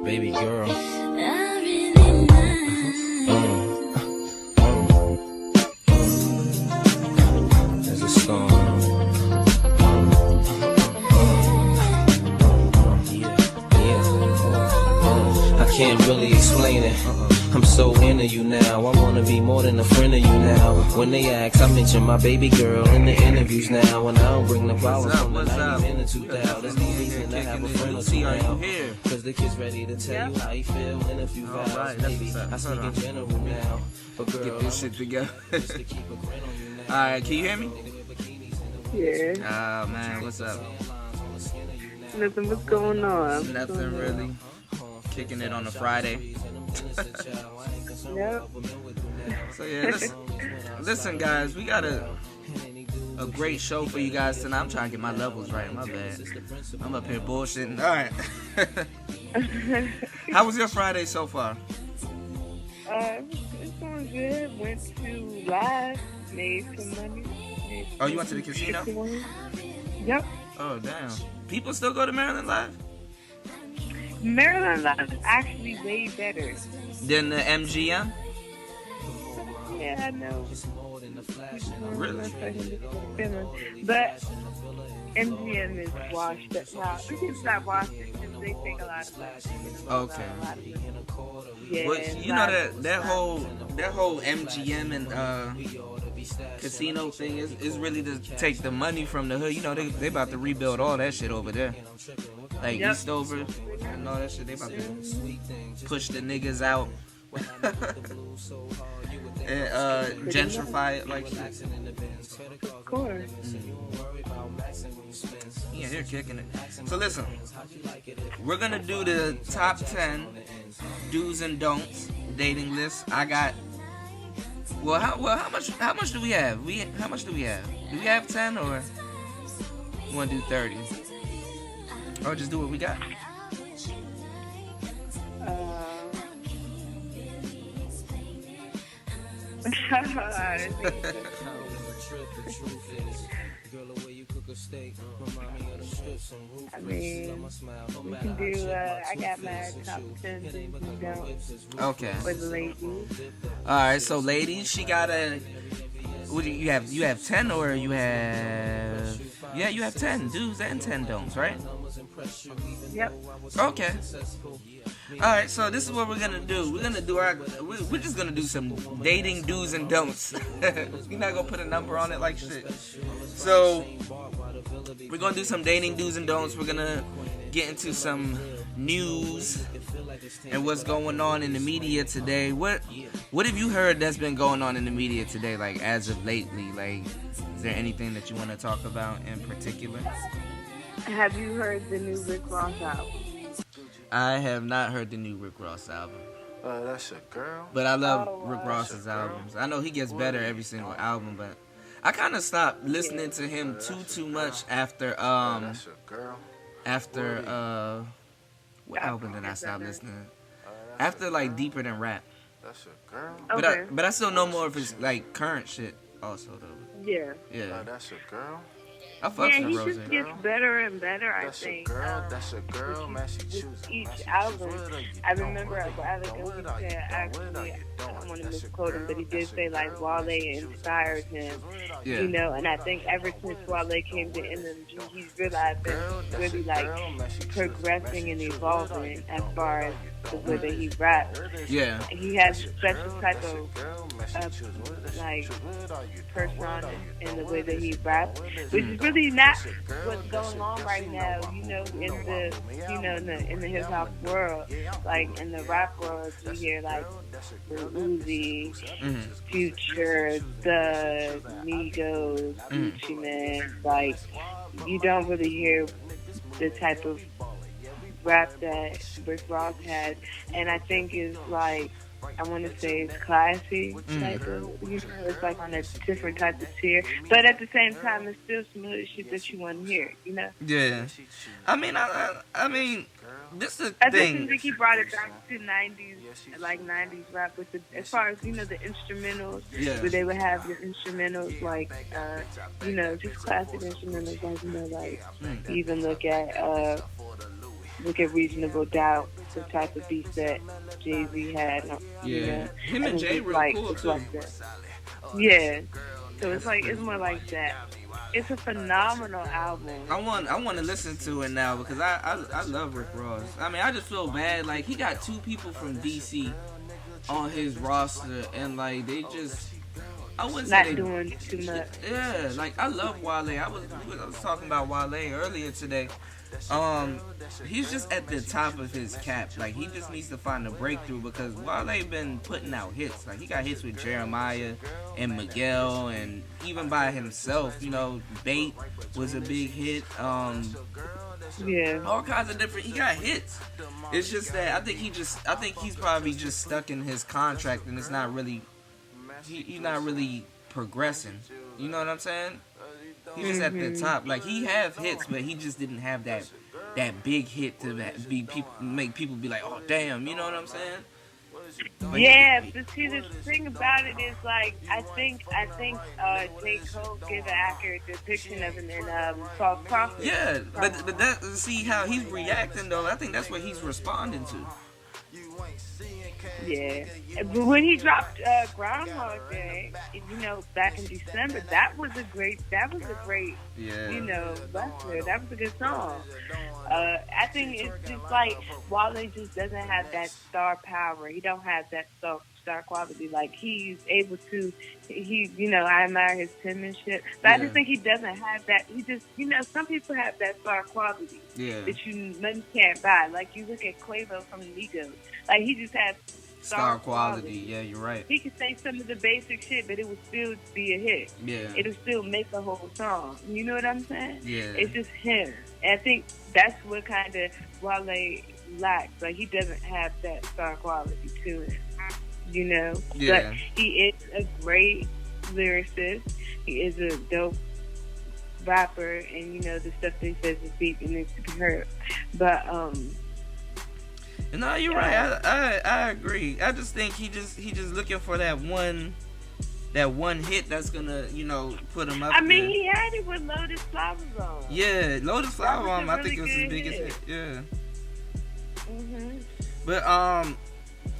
baby girl. There's a song. I can't really explain it. I'm so into you now. I wanna be more than a friend of you now. When they ask, I mention my baby girl in the interviews now. And I don't bring the flowers from the 90 minutes to thou. There's no reason to have a friend or two now. Cause the kid's ready to tell you how you feel in a few vows. Maybe I speak in general now. But girl, get this shit together. Alright, can you hear me? Yeah. Ah, man, what's up? Nothing. What's going on? Nothing really. Kicking it on a Friday. Yep. So yeah, listen guys, we got a great show for you guys tonight. I'm trying to get my levels right, my bad. I'm up here bullshitting. Alright. How was your Friday so far? It's going good. Went to Live, made some money. Oh, you went to the casino? Yep. Oh, damn. People still go to Maryland Live? Maryland Live is actually way better. Than the MGM? Yeah, I know. Really? But MGM is washed up now. We can stop watching because they take a lot of money. Okay. Yeah. But you know that whole MGM and casino thing is really to take the money from the hood. You know they about to rebuild all that shit over there, like Eastover and all that shit. They about to push the niggas out and gentrify it like shit. Of course. Yeah, they're kicking it. So listen, we're gonna do the top 10 do's and don'ts dating list. I got. How much do we have? How much do we have? Do we have 10 or you wanna do 30? Or just do what we got? I mean, we can do, I got my top 10 things we don't. Okay. For the ladies. Alright, so ladies, she got a... What do you have? You have 10 or you have... Yeah, you have 10 do's and 10 don'ts, right? Yep. Okay. Alright, so this is what we're gonna do. We're gonna do we're just gonna do some dating do's and don'ts. We're not gonna put a number on it like shit. So we're gonna do some dating do's and don'ts. We're gonna get into some news and what's going on in the media today. What have you heard that's been going on in the media today, like as of lately? Like, is there anything that you want to talk about in particular? Have you heard the new Rick Ross album? I have not heard the new Rick Ross album. That's a girl. But I love Rick Ross's albums. I know he gets better every single album, but I kind of stopped listening to him too much after what album did I stop listening? After like Deeper Than Rap. That's a girl. But I still know more of his like current shit also though. Yeah. Yeah. That's a girl. I fucks Yeah, with he Rose. just gets better and better, I That's think. a girl. That's a girl. Man, she chooses. Each album, I remember a while ago he said, actually, I don't want to misquote him, but he did say, like, Wale inspired him, Yeah. you know, and I think ever since Wale came to NMG, he's realized that he's really, like, progressing and evolving as far as the way that he raps. Yeah. He has a special type of like persona in the way that he raps, which is really not what's going on right now. You know, in the hip hop world, like in the rap world, you hear like Uzi, Future, the Migos, Gucci Man. Like you don't really hear the type of rap that Rick Ross had, and I think is like, I want to say it's classy type of, you know, it's like on a different type of tier, but at the same time it's still some hood shit that you want to hear, you know? Yeah. I mean, this is the I thing. think he brought it back to 90s, like 90s rap with the, as far as, you know, the instrumentals, where they would have the instrumentals like, you know, just classic instrumentals, like, you know, like, you even look at, look at Reasonable Doubt, the type of beats that Jay-Z had. You know, him and Jay it's real like, cool it's too. like that. Yeah. So it's like, it's more like that. It's a phenomenal album. I want to listen to it now because I love Rick Ross. I mean, I just feel bad. Like, he got 2 people from DC on his roster, and like they just, I wouldn't Not say they, doing too much. yeah, like I love Wale. I was talking about Wale earlier today. He's just at the top of his cap. Like, he just needs to find a breakthrough because Wale been putting out hits. Like, he got hits with Jeremiah and Miguel, and even by himself. You know, Bait was a big hit. Yeah. All kinds of different. He got hits. It's just that I think he's probably just stuck in his contract, and it's not really. He's not really progressing. You know what I'm saying? He's just at the top. Like, he have hits, but he just didn't have that big hit to make people be like, oh damn. You know what I'm saying? But yeah, but see, the thing about it is, like, I think J. Cole gave an accurate depiction of him in False Prophet. Yeah, but that, see how he's reacting though. I think that's what he's responding to. Yeah, but when he dropped Groundhog Day, you know, back in December, that was a great, Yeah. you know, record. That was a good song. I think it's just like Wale just doesn't have that star power. He don't have that star quality. Like, he's able to, you know, I admire his penmanship, but I just think he doesn't have that. He just, you know, some people have that star quality that money can't buy. Like, you look at Quavo from Migos. Like, he just has star quality. Yeah, you're right. He could say some of the basic shit, but it would still be a hit. Yeah. It would still make a whole song. You know what I'm saying? Yeah. It's just him. And I think that's what kind of Wale lacks. Like, he doesn't have that star quality to him. You know? Yeah. But he is a great lyricist. He is a dope rapper, and, you know, the stuff that he says is deep and needs to be heard. But, no, you're right. I agree. I just think he just looking for that one hit that's gonna, you know, put him up. I mean, there. he had it with Lotus Flower Bomb. Yeah, Lotus Flower Bomb. I think it was his good biggest hit. hit. Yeah. Mhm. But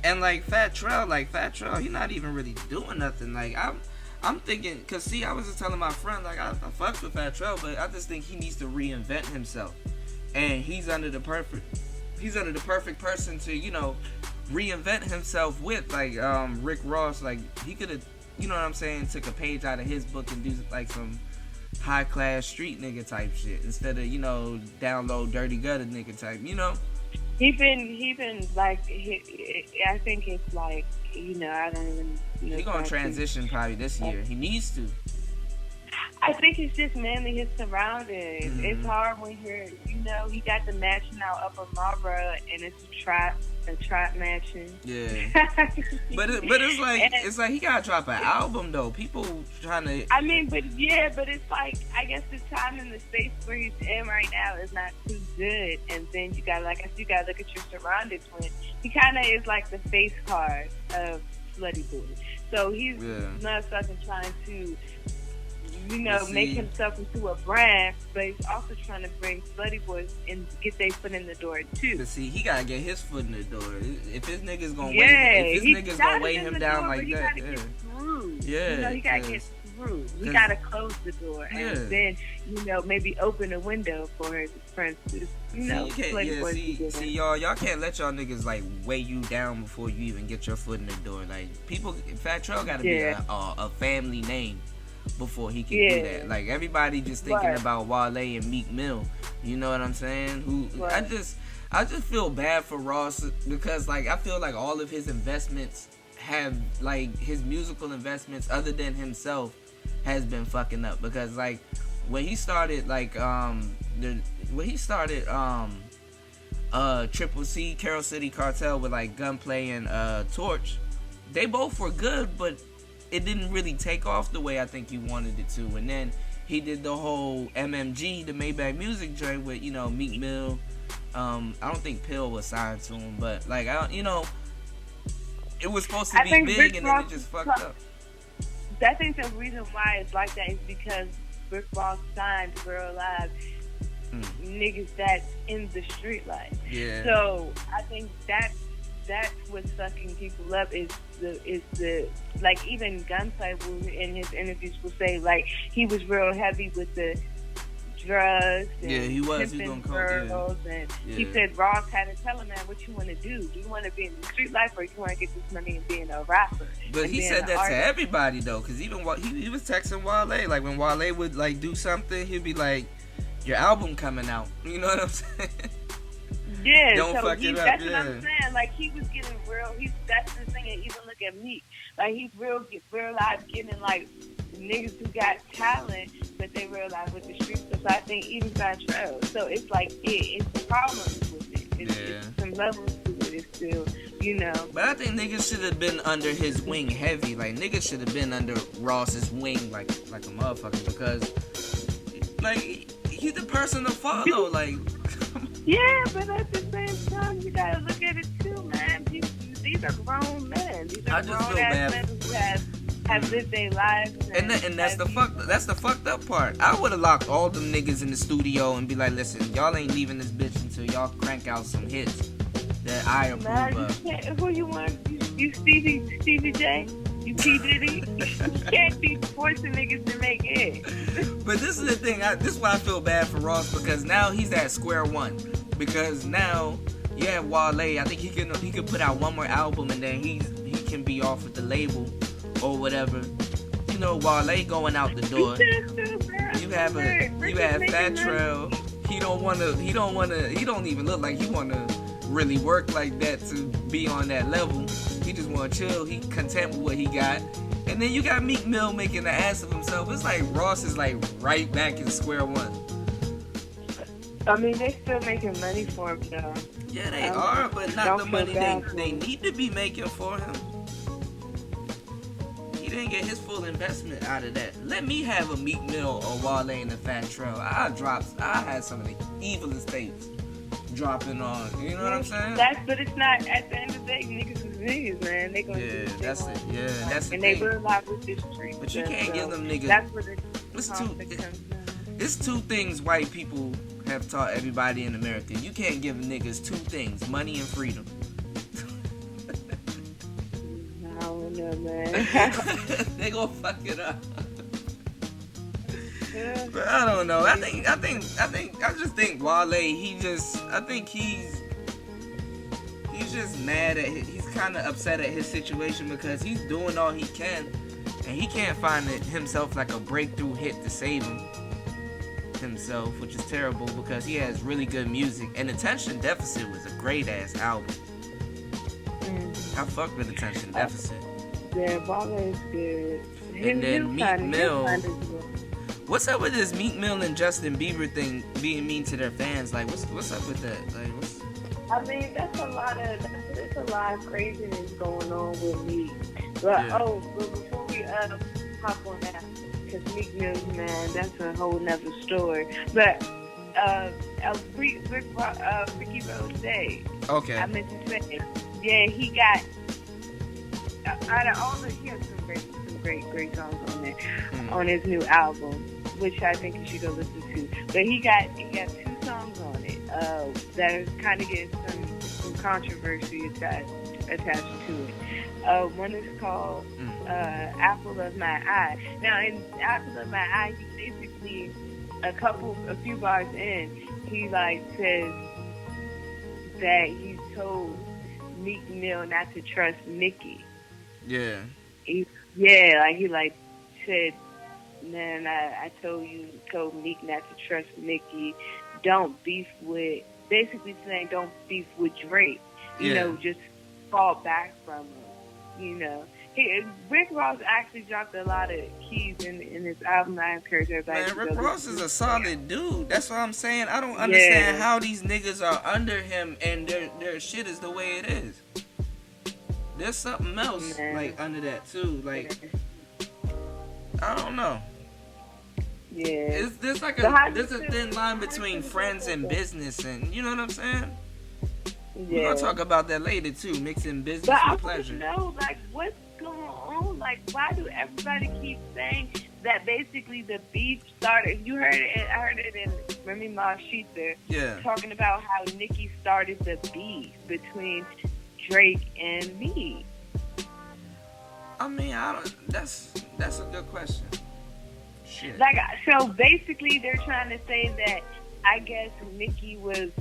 and like Fat Trell, he's not even really doing nothing. Like, I'm thinking, cause see, I was just telling my friend, like, I fucks with Fat Trell, but I just think he needs to reinvent himself, and he's under the perfect person to, you know, reinvent himself with. Like, Rick Ross, like, he could have, you know what I'm saying, took a page out of his book and do like some high class street nigga type shit instead of, you know, download dirty gutter nigga type, you know. He been like, I think it's like, you know, I don't even know. He gonna transition probably this year. He needs to. I think it's just mainly his surroundings. Mm-hmm. It's hard when you're, you know, he got the mansion out Upper Marlboro, and it's a trap mansion. Yeah. but it's like he gotta drop an album though. People trying to. I mean, but it's like, I guess the time and the space where he's in right now is not too good. And then you gotta, like, you gotta look at your surroundings when he kind of is like the face card of Slutty Boy. So he's not fucking trying to, you know, make himself into a brand, but he's also trying to bring Slutty Boys and get their foot in the door too. But see, he gotta get his foot in the door. If his niggas gonna weigh him down like that, Get through. Yeah, you know, he gotta get through. He gotta close the door and then, you know, maybe open a window for his friends to, you know, see, y'all can't let y'all niggas like weigh you down before you even get your foot in the door. Like, people, Fat Trell gotta be a family name before he can do that. Like, everybody just thinking about Wale and Meek Mill. You know what I'm saying? I just feel bad for Ross because, like, I feel like all of his investments have, like, his musical investments other than himself has been fucking up. Because, like, when he started, like, Triple C, Carol City Cartel with, like, Gunplay and Torch, they both were good, but it didn't really take off the way I think he wanted it to. And then he did the whole MMG, the Maybach Music joint with, you know, Meek Mill. I don't think Pill was signed to him, but, like, you know, it was supposed to be big and then it just fucked up. I think the reason why it's like that is because Rick Ross signed Real Alive niggas that's in the street life. Yeah. So I think that's what's sucking people up is the like even Gunplay will in his interviews will say like he was real heavy with the drugs and he was pimping going coke, girls and he said Ross had to tell him, man, what you want to do? Do you want to be in the street life or you want to get this money and being a rapper? But and he being said an that artist? to everybody though, because even he was texting Wale, like when Wale would like do something, he'd be like, your album coming out, you know what I'm saying? Yeah, Don't so fuck it up, that's yeah. what I'm saying. Like he was getting real. That's the thing. And even look at Meek. Like he's real live getting like niggas who got talent, but they realize with the streets. So I think even Trail. So it's like it's problems with it. It's some levels to it. It's still, you know. But I think niggas should have been under his wing heavy. Like niggas should have been under Ross's wing like a motherfucker because like he's the person to follow. Like. Yeah, but at the same time, you gotta look at it too, man. These are grown men. These are grown ass men who have lived their lives. And that's the fucked up part. I would have locked all them niggas in the studio and be like, listen, y'all ain't leaving this bitch until y'all crank out some hits that I approve of. Who you want? You Stevie J? You P Diddy? You can't be forcing niggas to make it. But this is the thing. This is why I feel bad for Ross because now he's at square one. Because now you have Wale. I think he can put out one more album and then he can be off with the label or whatever. You know, Wale going out the door. You have Fat Trail. He don't even look like he wanna really work like that to be on that level. He just wanna chill. He content with what he got. And then you got Meek Mill making the ass of himself. It's like Ross is like right back in square one. I mean, they still making money for him, though. Yeah, they are, but not the money they need to be making for him. He didn't get his full investment out of that. Let me have a Meek Mill or Wale in the Fat Trail. I had some of the evilest tapes dropping on. You know what I'm saying? But it's not, at the end of the day, niggas is niggas, man. They gonna do what that's they it. want. Yeah, that's the and thing. they realize with this street. But you can't give them niggas. That's where the conflict comes in. It's two things white people have taught everybody in America. You can't give niggas two things, money and freedom. I don't know, man. They gonna fuck it up. But I don't know. I just think Wale, he's just mad at he's kind of upset at his situation because he's doing all he can and he can't find himself like a breakthrough hit to save himself, which is terrible because he has really good music and Attention Deficit was a great ass album. I fuck with Attention Deficit. Yeah, Wale is good. And then Meek Mill. What's up with this Meek Mill and Justin Bieber thing being mean to their fans? Like, what's up with that? Like, I mean, there's a lot of craziness going on with Meek. But but before we hop on that, because Meek Mill, man, that's a whole nother story. But Ricky Rose, okay, I meant to say, yeah, he got out of all he has some great songs on there on his new album, which I think you should go listen to. But he got 2 songs on it that are kind of getting some controversy attached to it. One is called Apple of My Eye. Now, in Apple of My Eye, he basically a few bars in, he like says that he told Meek Mill not to trust Nicki. Yeah. He said, man, I told Meek not to trust Nicki. Don't beef with, basically saying don't beef with Drake. You know, just fall back from him. You know, Rick Ross actually dropped a lot of keys in his album. I encourage everybody. Man, Rick Ross is a solid dude. That's what I'm saying. I don't understand how these niggas are under him and their shit is the way it is. There's something else like under that too. Like, I don't know. Yeah. There's a thin line between friends and business, and you know what I'm saying? Yeah. We're gonna talk about that later too, mixing business but with pleasure. I want to know, like, what's going on? Like, why do everybody keep saying that basically the beef started. You heard it. I heard it in Remy Ma Sheether talking about how Nicki started the beef between Drake and Meek. I mean, that's a good question. Shit. Like, so basically, they're trying to say that I guess Nicki was,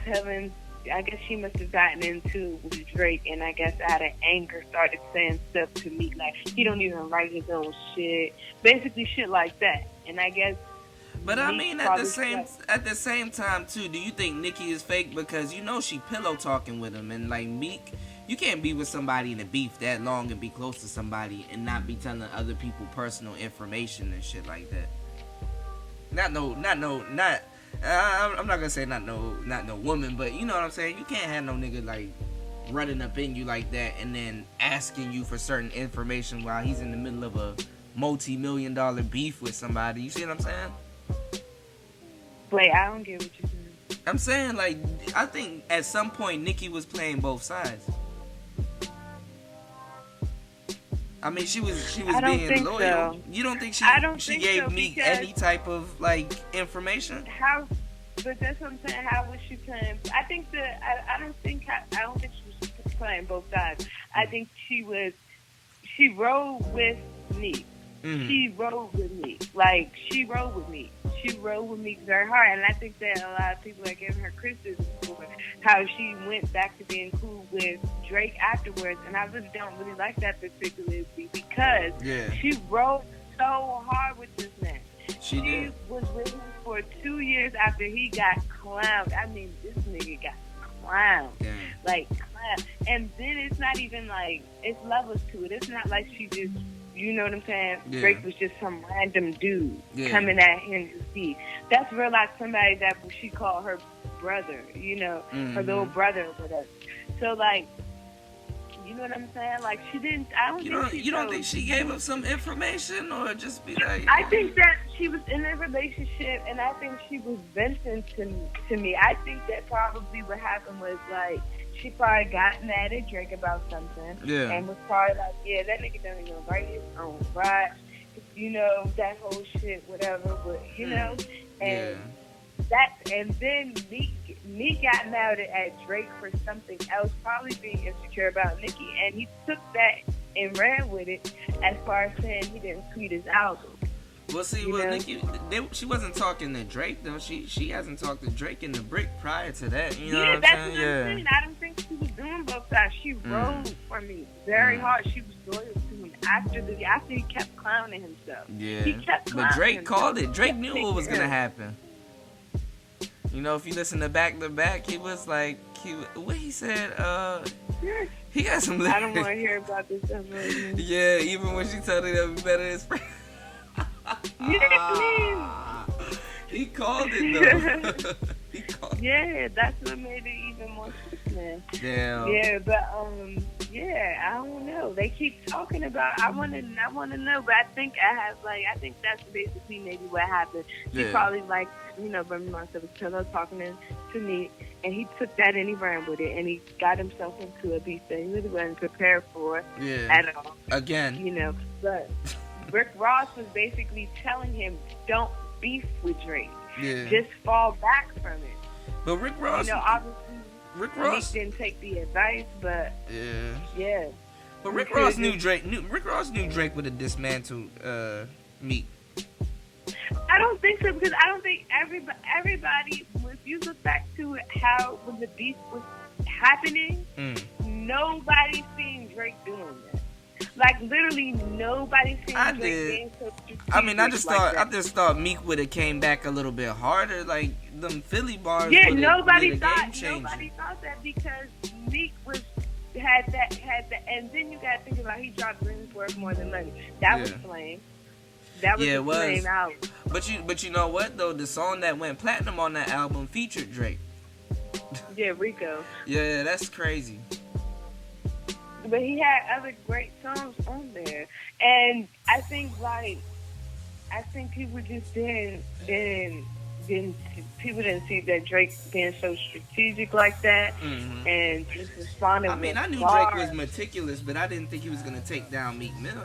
telling. I guess she must have gotten into it with Drake, and I guess out of anger started saying stuff to Meek like he don't even write his own shit, basically shit like that. And I guess. But I mean, at the same time too, do you think Nicki is fake because she pillow talking with him, and like Meek, you can't be with somebody in a beef that long and be close to somebody and not be telling other people personal information and shit like that. I'm not gonna say not no woman, but you know what I'm saying. You can't have no nigga like running up in you like that and then asking you for certain information while he's in the middle of a multi-million-dollar beef with somebody. You see what I'm saying? Wait, I don't get what you're saying. I'm saying, like, I think at some point Nicki was playing both sides. I mean, she was being loyal. So. You don't think she gave Meek any type of like information? How? But that's what I'm saying. How was she playing? I think I don't think she was playing both sides. I think she rode with Meek. Mm-hmm. She rode with me. Like, she rode with me. She rode with me very hard. And I think that a lot of people are giving her criticism for how she went back to being cool with Drake afterwards. And I really don't really like that particularly because she rode so hard with this man. She was with him for 2 years after he got clowned. I mean, this nigga got clowned. Yeah. Like, clowned. And then it's not even like, it's levels to it. It's not like she just... You know what I'm saying? Yeah. Drake was just some random dude coming at him to see. That's real like somebody that she called her brother, her little brother or whatever. So, like, you know what I'm saying? Like, she didn't, I don't think she... You don't think she gave him some information or just be like... I think that she was in a relationship and I think she was venting to me. I think that probably what happened was, like, she probably got mad at Drake about something and was probably like, yeah, that nigga don't even write his own rap, that whole shit, whatever, but, and and then Meek got mad at Drake for something else, probably being insecure about Nicki, and he took that and ran with it as far as saying he didn't tweet his album. Well, see, Nicki, she wasn't talking to Drake though. She hasn't talked to Drake in the Brick prior to that. You know what I'm saying? What I'm saying. I don't think she was doing both sides. She rode for me very hard. She was loyal to him after he kept clowning himself. Yeah, he kept clowning but Drake himself. called it. Drake knew what was gonna happen. If you listen to Back to Back, he was like, what he said. He got some. I don't want to hear about this stuff. Right. Yeah, even when she told him that was better his friend. He called it though. Yeah, that's what made it even more sickening. Damn. Yeah, but I don't know. They keep talking about. I want to know, but I think that's basically maybe what happened. He probably Remy Ma was pillow talking to me, and he took that and he ran with it, and he got himself into a beef that he really wasn't prepared for at all. Again, but. Rick Ross was basically telling him, don't beef with Drake. Yeah. Just fall back from it. But Rick Ross... obviously, Meek didn't take the advice, but... Yeah. But Rick Ross knew Drake. Rick Ross knew Drake would have dismantled Meek. I don't think so, because I don't think everybody... If you look back to how when the beef was happening, nobody seen Drake doing that. Like, literally nobody seen Drake being so strategic. I mean, I just thought Meek would have came back a little bit harder. Like, them Philly bars. Yeah, nobody thought that because Meek had that, and then you gotta think about he dropped Rings Worth More Than Money. That was flame. That was the flame out. But you know what though? The song that went platinum on that album featured Drake. Yeah, Rico. Yeah, that's crazy. But he had other great songs on there, and I think people just didn't see that Drake being so strategic like that, and just responding. I mean, I knew Drake was meticulous, but I didn't think he was gonna take down Meek Mill.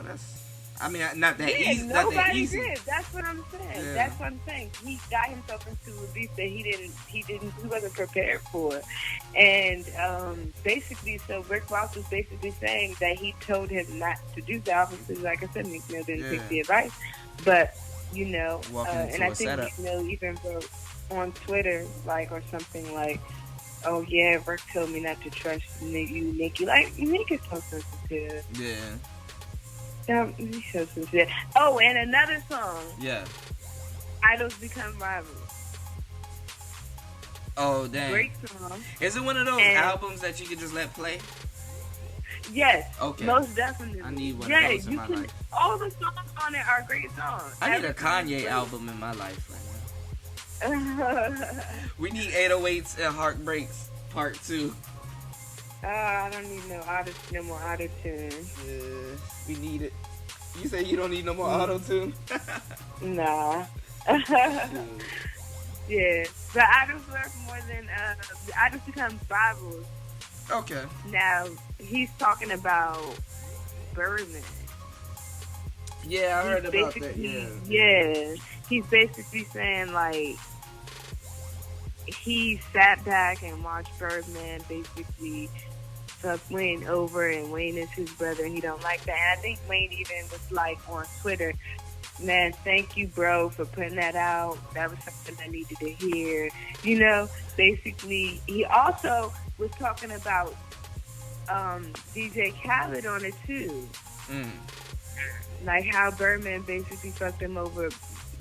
I mean, not that Yeah, easy. Not that nobody easy. did. That's what I'm saying. Yeah. That's what I'm saying. He got himself into a beef that he wasn't prepared for. And basically, so Rick Ross was basically saying that he told him not to do that. Obviously, like I said, Meek Mill didn't take the advice. But, you know, and I think Meek Mill even wrote on Twitter, like, or something like, oh yeah, Rick told me not to trust you, Nicki. Like, Nick is so sensitive. Yeah. He's so sensitive. Oh, and another song. Yeah. Idols Become Rivals. Oh, dang. Great song. Is it one of those albums that you can just let play? Yes. Okay. Most definitely. I need one of those in my life. All the songs on it are great songs. I need a Kanye album in my life right now. We need 808s and Heartbreaks Part 2. I don't need no more auto-tune. Yeah, we need it. You say you don't need no more auto-tune? Nah. Yeah. But Idols work more than Idols Become Rivals. Okay. Now, he's talking about Birdman. Yeah, I heard about that, Yeah. He's basically saying, like, he sat back and watched Birdman basically fuck Wayne over, and Wayne is his brother, and he don't like that. And I think Wayne even was like on Twitter, man, thank you, bro, for putting that out. That was something I needed to hear. You know, basically, he also was talking about DJ Khaled on it, too. Like how Birdman basically fucked him over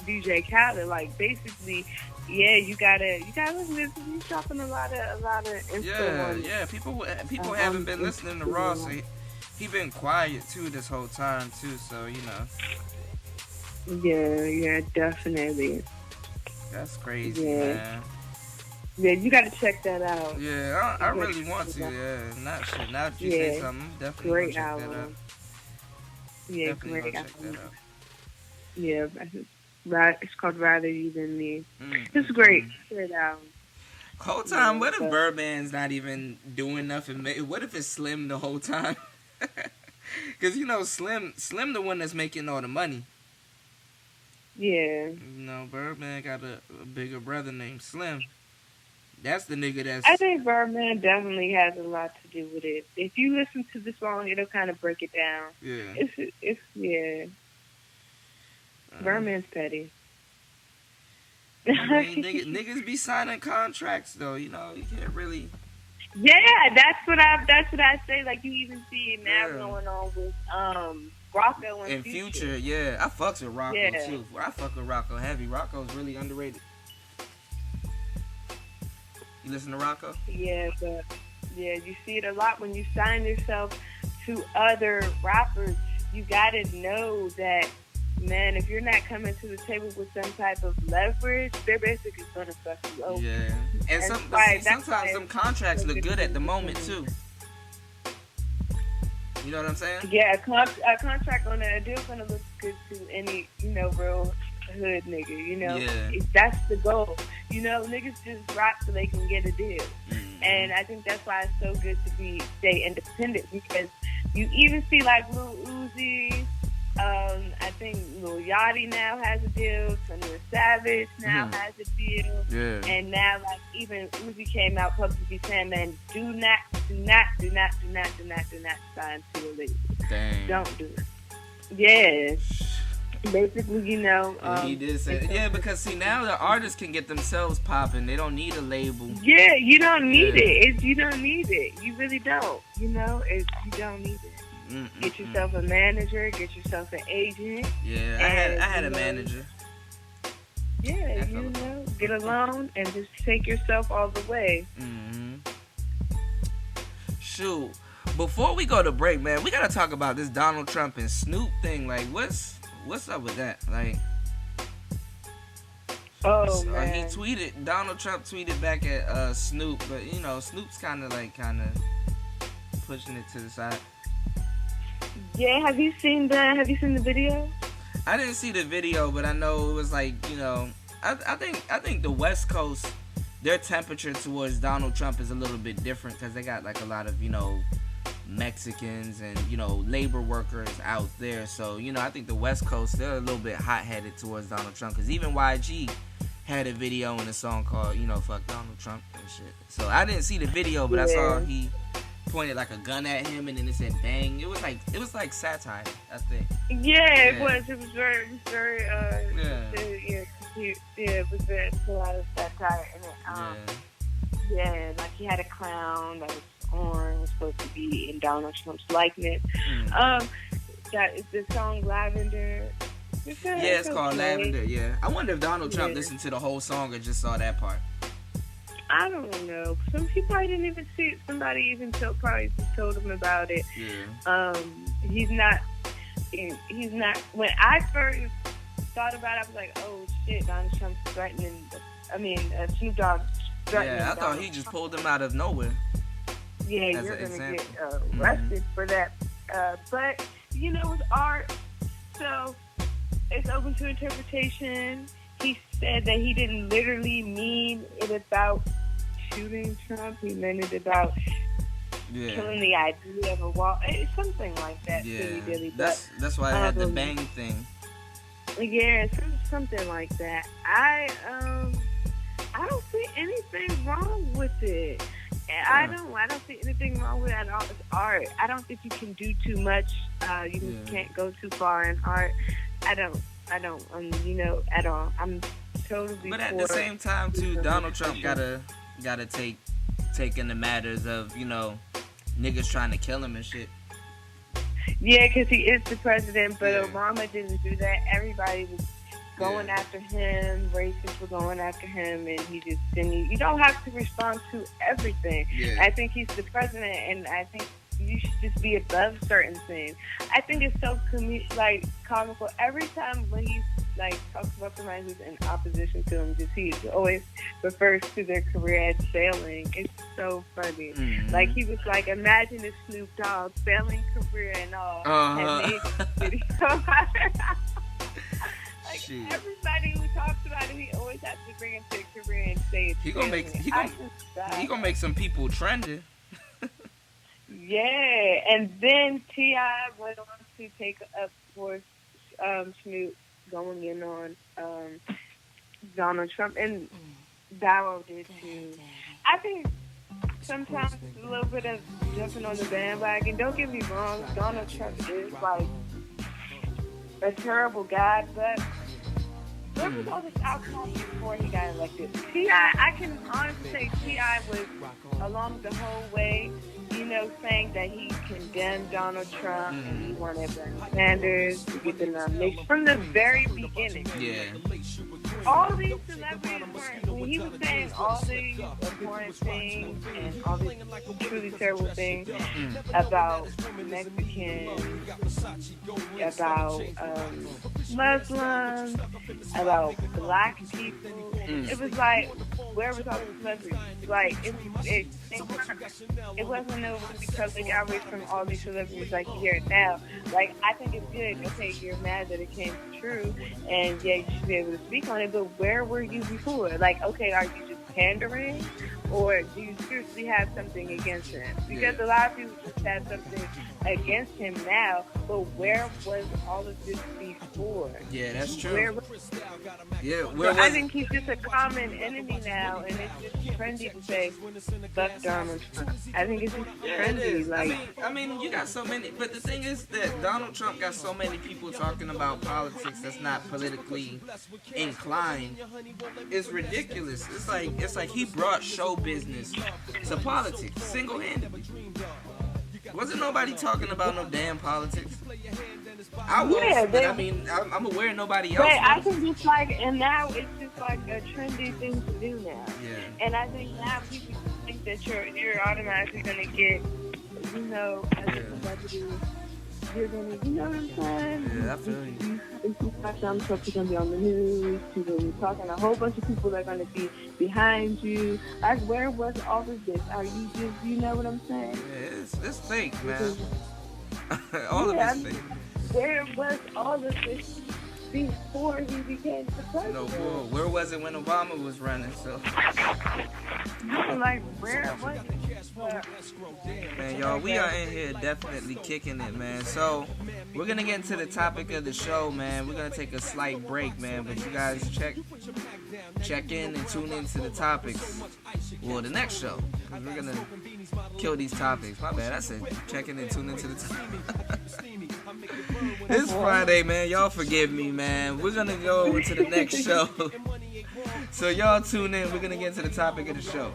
DJ Khaled. Like, basically, yeah, you gotta listen to this. He's dropping a lot of info on. Yeah, people haven't been listening to Ross. So he been quiet too this whole time too. So you know. Yeah, definitely. That's crazy, man. Yeah, you gotta check that out. Yeah, I really want to. Yeah, now that you say something, definitely great check album. that out. Yeah, Definitely great check album. that out. Yeah, it's called Rather You Than Me. It's great. Great album. Whole time, what if Birdman's not even doing nothing? What if it's Slim the whole time? Because, you know, Slim the one that's making all the money. Yeah. You know, Birdman got a bigger brother named Slim. That's the nigga that's... I think Birdman definitely has a lot to do with it. If you listen to the song, it'll kind of break it down. Yeah. It's yeah. Birdman's petty. I mean, niggas be signing contracts though. You know, you can't really. Yeah, that's what I say. Like, you even see it now going on with Rocco and Future. Yeah, I fucks with Rocco too. I fuck with Rocco heavy. Rocco's really underrated. You listen to Rocco? Yeah, but you see it a lot when you sign yourself to other rappers. You gotta know that, man, if you're not coming to the table with some type of leverage, they're basically gonna fuck you over. Yeah, and sometimes some contracts look good at the moment too. You know what I'm saying? Yeah, a contract on a deal gonna look good to any, you know, real hood nigga. You know, that's the goal. You know, niggas just rap so they can get a deal, and I think that's why it's so good to stay independent, because you even see like Lil Uzi. I think Lil Yachty now has a deal. 21 Savage now has a deal. Yeah. And now, like, even Uzi came out publicly saying, man, do not sign to a label. Dang. Don't do it. Yeah. Basically, you know. He did say, because see, now the artists can get themselves popping. They don't need a label. Yeah, you don't need it. You don't need it. You really don't. You know, you don't need it. Get yourself a manager. Get yourself an agent. Yeah, I had a manager. Yeah, you know, get a loan and just take yourself all the way. Shoot, before we go to break, man, we gotta talk about this Donald Trump and Snoop thing. Like, what's up with that? Like, man, Donald Trump tweeted back at Snoop, but you know, Snoop's kind of pushing it to the side. Yeah, have you seen the video? I didn't see the video, but I know it was like, you know, I think the West Coast, their temperature towards Donald Trump is a little bit different because they got like a lot of, you know, Mexicans and, you know, labor workers out there. So, you know, I think the West Coast, they're a little bit hot-headed towards Donald Trump, because even YG had a video and a song called, you know, Fuck Donald Trump and shit. So I didn't see the video, but I saw he pointed like a gun at him and then it said bang. It was like satire, I think. Yeah, it was. It was very it was very a lot of satire in it. Yeah, like he had a clown that was orange, supposed to be in Donald Trump's likeness. That is the song Lavender. It's called Lavender. Yeah, I wonder if Donald Trump listened to the whole song or just saw that part. I don't know. He probably didn't even see it. Somebody even probably just told him about it. Yeah. He's not. When I first thought about it, I was like, oh shit, Donald Trump's threatening. Snoop Dogg threatening. Yeah, I thought he just pulled him out of nowhere. Yeah, you're gonna get arrested for that. But you know, with art, so it's open to interpretation. He said that he didn't literally mean it about shooting Trump. He meant it about killing the idea of a wall. It's something like that. Yeah, really. That's why I had the bang thing. Yeah, something like that. I don't see anything wrong with it. I don't see anything wrong with it at all. It's art. I don't think you can do too much. You can't go too far in art. I don't, you know, at all. I'm totally. But at the same time, too, Donald Trump gotta take in the matters of, you know, niggas trying to kill him and shit. Yeah, because he is the president, but Obama didn't do that. Everybody was going after him. Racists were going after him, and he just didn't. You don't have to respond to everything. Yeah. I think he's the president, and I think you should just be above certain things. I think it's so comical every time when he talks about somebody who's in opposition to him. Just he always refers to their career as failing. It's so funny. Mm-hmm. Like he was like, imagine if Snoop Dogg failing career and all had made this video. Everybody who talks about it, he always has to bring it to a career and say it's he gonna make some people trendy. Yeah, and then T.I. went on to take up for Snoop going in on Donald Trump, and Bow did too. I think sometimes it's a little bit of jumping on the bandwagon. Don't get me wrong, Donald Trump is like a terrible guy, but where was all this outcome before he got elected? T.I., I can honestly say T.I. was along the whole way, you know, saying that he condemned Donald Trump and he wanted Bernie Sanders to get the nomination from the very beginning. Yeah. All these celebrities when he was saying all these abhorrent things and all these truly terrible things about Mexicans, about Muslims, about black people. It was like, where was all the celebrities? Like, it wasn't because they got away from all these celebrities like you hear it now. Like, I think it's good. Okay, you're mad that it came true, and yeah, you should be able to speak on it, but where were you before? Like, okay, are you just pandering, or do you seriously have something against him? Because a lot of people just have something against him now, but where was all of this before? Yeah, that's true. I think he's just a common enemy now, and it's just trendy to say, fuck Donald Trump. I think it's just trendy. I mean, you got so many, but the thing is that Donald Trump got so many people talking about politics that's not politically inclined. It's ridiculous. It's like he brought show business to politics single-handedly. Wasn't nobody talking about no damn politics. I was, but I mean, I'm aware nobody else. But I think it's like, and now it's just like a trendy thing to do now. Yeah. And I think now people think that you're automatically gonna get, you know, as a celebrity, you're gonna, you know what I'm saying? Yeah, I feel you. It's just like Donald Trump is gonna be on the news. People will be talking. A whole bunch of people are gonna be behind you. Like, where was all of this? Are you just, you know what I'm saying? Yeah, it's fake, man. All of this fake. Where was all of this before he became the president? No, where was it when Obama was running? So, like, where was it? Man, y'all, we are in here definitely kicking it, man. So, we're going to get into the topic of the show, man. We're going to take a slight break, man. But you guys check in and tune into the topics. Well, the next show. We're going to kill these topics. My bad, I said check in and tune into the topics. It's Friday, man. Y'all forgive me, man. We're going to go over to the next show. So, y'all tune in. We're going to get into the topic of the show.